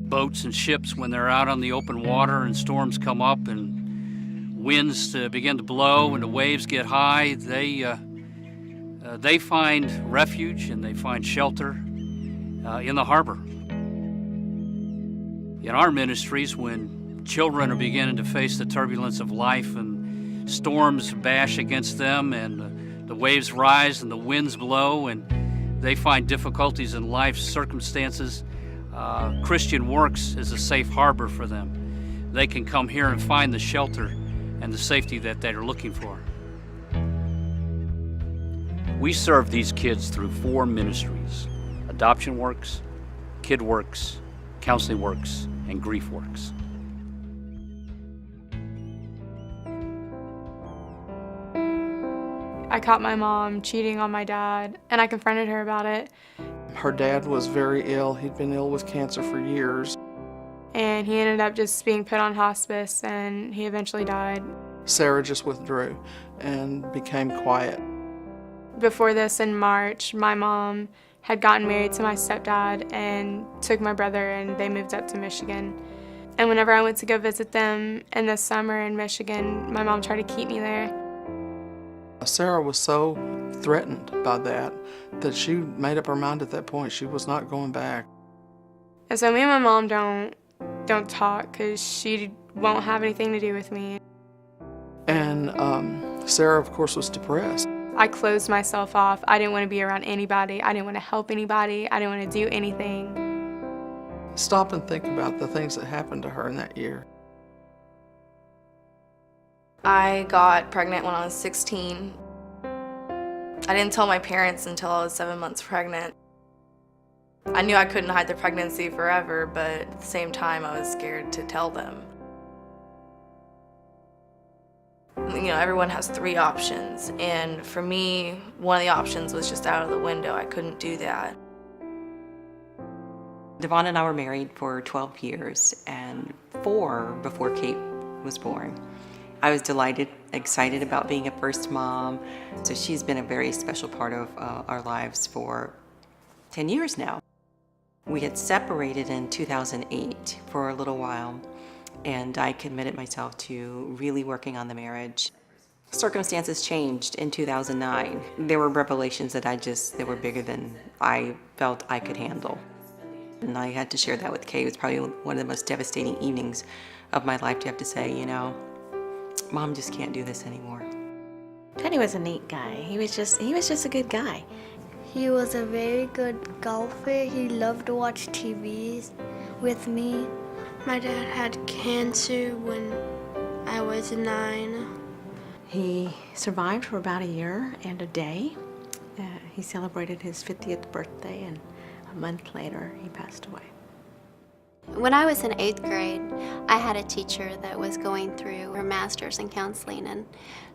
boats and ships when they're out on the open water and storms come up and winds begin to blow and the waves get high. They find refuge and they find shelter in the harbor. In our ministries, when children are beginning to face the turbulence of life and storms bash against them and the waves rise and the winds blow and they find difficulties in life's circumstances, Christian Works is a safe harbor for them. They can come here and find the shelter and the safety that they're looking for. We serve these kids through 4 ministries: Adoption Works, Kid Works, Counseling Works, and Grief Works. I caught my mom cheating on my dad, and I confronted her about it. Her dad was very ill. He'd been ill with cancer for years. And he ended up just being put on hospice, and he eventually died. Sarah just withdrew and became quiet. Before this, in March, my mom had gotten married to my stepdad and took my brother, and they moved up to Michigan. And whenever I went to go visit them in the summer in Michigan, my mom tried to keep me there. Sarah was so threatened by that she made up her mind at that point she was not going back. And so me and my mom don't talk because she won't have anything to do with me. And Sarah, of course, was depressed. I closed myself off. I didn't want to be around anybody. I didn't want to help anybody. I didn't want to do anything. Stop and think about the things that happened to her in that year. I got pregnant when I was 16. I didn't tell my parents until I was 7 months pregnant. I knew I couldn't hide the pregnancy forever, but at the same time I was scared to tell them. You know, everyone has 3 options, and for me, one of the options was just out of the window. I couldn't do that. Devon and I were married for 12 years and 4 before Kate was born. I was delighted, excited about being a first mom. So she's been a very special part of our lives for 10 years now. We had separated in 2008 for a little while, and I committed myself to really working on the marriage. Circumstances changed in 2009. There were revelations that that were bigger than I felt I could handle. And I had to share that with Kay. It was probably one of the most devastating evenings of my life to have to say, you know, Mom just can't do this anymore. Teddy was a neat guy. He was just a good guy. He was a very good golfer. He loved to watch TVs with me. My dad had cancer when I was 9. He survived for about a year and a day. He celebrated his 50th birthday, and a month later, he passed away. When I was in 8th grade, I had a teacher that was going through her master's in counseling, and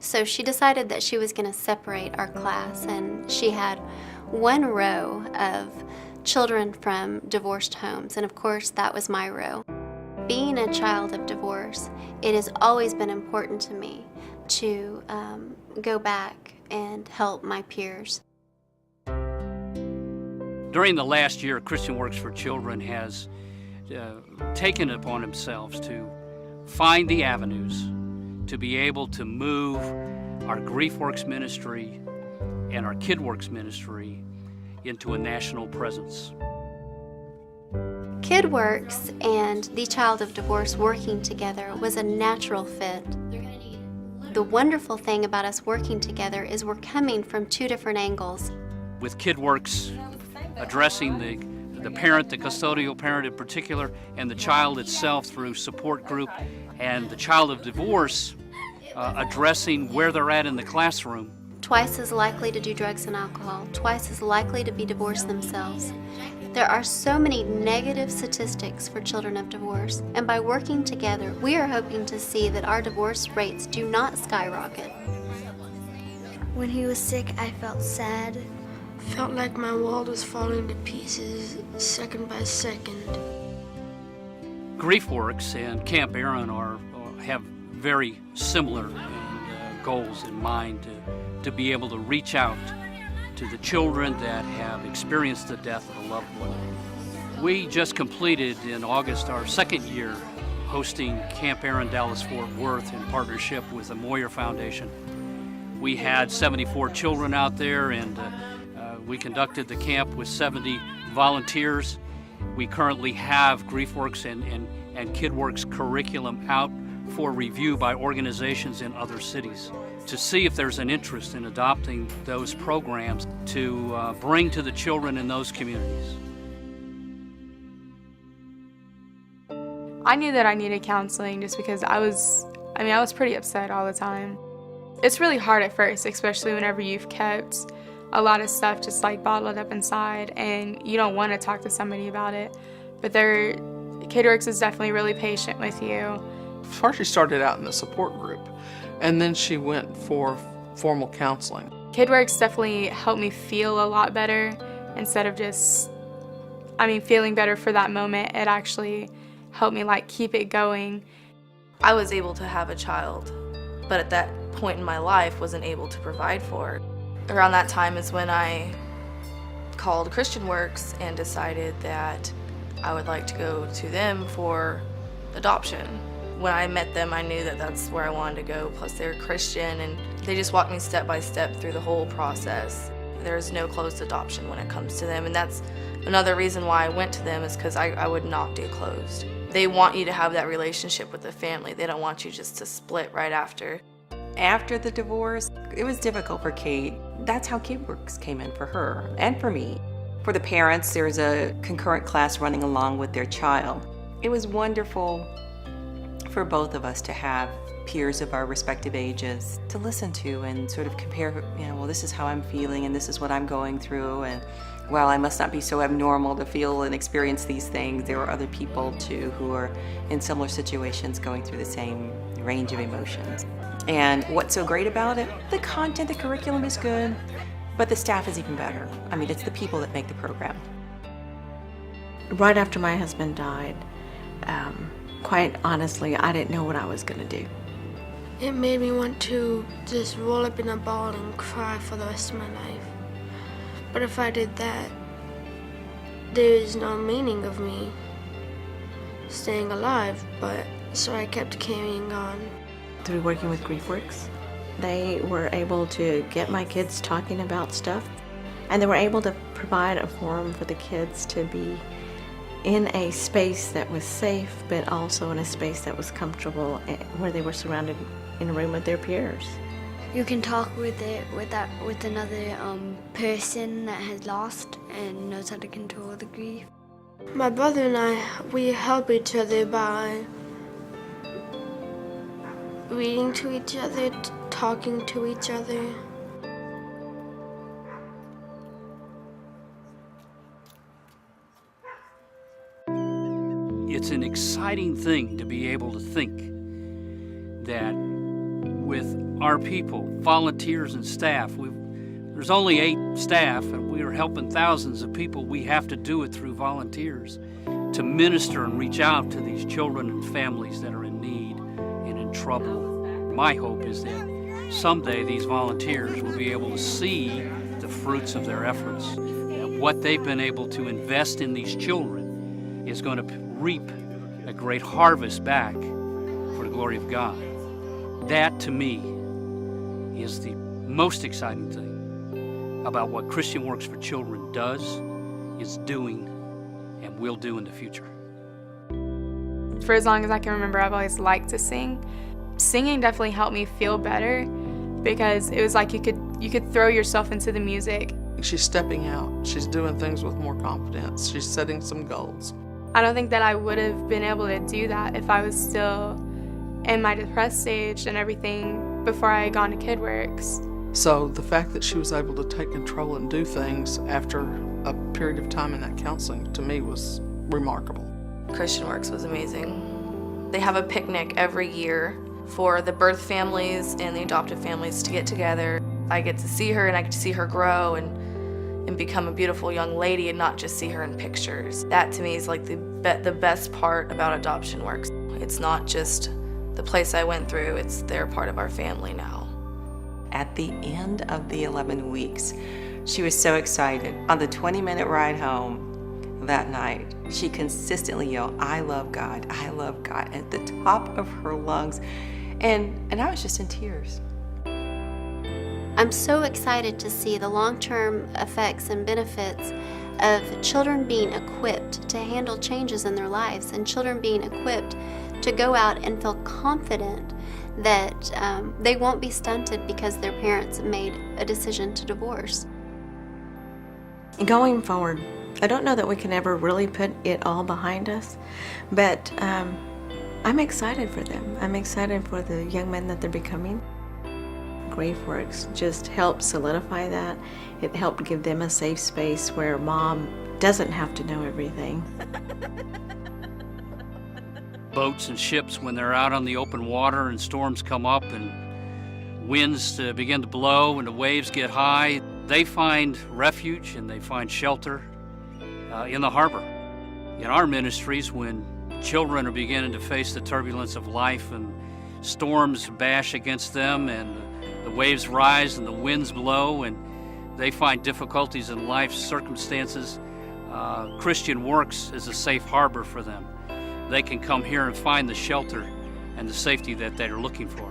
so she decided that she was going to separate our class, and she had 1 row of children from divorced homes, and of course that was my row. Being a child of divorce, it has always been important to me to go back and help my peers. During the last year, Christian Works for Children has taken it upon themselves to find the avenues to be able to move our Grief Works ministry and our Kid Works ministry into a national presence. Kid Works and the Child of Divorce working together was a natural fit. The wonderful thing about us working together is we're coming from 2 different angles. With Kid Works addressing the parent, the custodial parent in particular, and the child itself through support group, and the Child of Divorce addressing where they're at in the classroom. Twice as likely to do drugs and alcohol, twice as likely to be divorced themselves. There are so many negative statistics for children of divorce, and by working together, we are hoping to see that our divorce rates do not skyrocket. When he was sick, I felt sad. Felt like my world was falling to pieces second by second. Grief Works and Camp Aaron have very similar goals in mind to be able to reach out to the children that have experienced the death of a loved one. We just completed in August our second year hosting Camp Aaron Dallas-Fort Worth in partnership with the Moyer Foundation. We had 74 children out there, and we conducted the camp with 70 volunteers. We currently have GriefWorks and KidWorks curriculum out for review by organizations in other cities to see if there's an interest in adopting those programs to bring to the children in those communities. I knew that I needed counseling just because I was pretty upset all the time. It's really hard at first, especially whenever you've kept a lot of stuff just like bottled up inside and you don't want to talk to somebody about it. But KidWorks is definitely really patient with you. First she started out in the support group, and then she went for formal counseling. KidWorks definitely helped me feel a lot better instead of just, feeling better for that moment. It actually helped me keep it going. I was able to have a child, but at that point in my life wasn't able to provide for it. Around that time is when I called Christian Works and decided that I would like to go to them for adoption. When I met them, I knew that that's where I wanted to go, plus they're Christian, and they just walked me step by step through the whole process. There's no closed adoption when it comes to them, and that's another reason why I went to them, is because I would not do closed. They want you to have that relationship with the family. They don't want you just to split right after. After the divorce, it was difficult for Kate. That's how KidWorks came in for her and for me. For the parents, there's a concurrent class running along with their child. It was wonderful for both of us to have peers of our respective ages to listen to and sort of compare, well, this is how I'm feeling and this is what I'm going through, and while I must not be so abnormal to feel and experience these things, there are other people too who are in similar situations going through the same range of emotions. And what's so great about it? The content, the curriculum is good, but the staff is even better. It's the people that make the program. Right after my husband died, quite honestly, I didn't know what I was going to do. It made me want to just roll up in a ball and cry for the rest of my life. But if I did that, there is no meaning of me staying alive, so I kept carrying on. Through working with GriefWorks, they were able to get my kids talking about stuff, and they were able to provide a forum for the kids to be in a space that was safe, but also in a space that was comfortable, where they were surrounded in a room with their peers. You can talk with another person that has lost and knows how to control the grief. My brother and I, we help each other by reading to each other, talking to each other. It's an exciting thing to be able to think that with our people, volunteers and staff, there's only 8 staff and we are helping thousands of people. We have to do it through volunteers to minister and reach out to these children and families that are in need and in trouble. My hope is that someday these volunteers will be able to see the fruits of their efforts, and what they've been able to invest in these children is going to reap a great harvest back for the glory of God. That, to me, is the most exciting thing about what Christian Works for Children does, is doing, and will do in the future. For as long as I can remember, I've always liked to sing. Singing definitely helped me feel better because it was like you could throw yourself into the music. She's stepping out. She's doing things with more confidence. She's setting some goals. I don't think that I would have been able to do that if I was still in my depressed stage and everything before I had gone to KidWorks. So the fact that she was able to take control and do things after a period of time in that counseling, to me, was remarkable. Christian Works was amazing. They have a picnic every year for the birth families and the adoptive families to get together. I get to see her and I get to see her grow and become a beautiful young lady and not just see her in pictures. That to me is like the best part about Adoption Works. It's not just the place I went through, they're part of our family now. At the end of the 11 weeks, she was so excited. On the 20-minute ride home, that night. She consistently yelled, "I love God, I love God," at the top of her lungs. And I was just in tears. I'm so excited to see the long-term effects and benefits of children being equipped to handle changes in their lives, and children being equipped to go out and feel confident that they won't be stunted because their parents made a decision to divorce. Going forward, I don't know that we can ever really put it all behind us, but I'm excited for them. I'm excited for the young men that they're becoming. GriefWorks just helped solidify that. It helped give them a safe space where mom doesn't have to know everything. Boats and ships, when they're out on the open water and storms come up and winds begin to blow and the waves get high, they find refuge and they find shelter in the harbor. In our ministries, when children are beginning to face the turbulence of life and storms bash against them and the waves rise and the winds blow and they find difficulties in life's circumstances, Christian Works is a safe harbor for them. They can come here and find the shelter and the safety that they're looking for.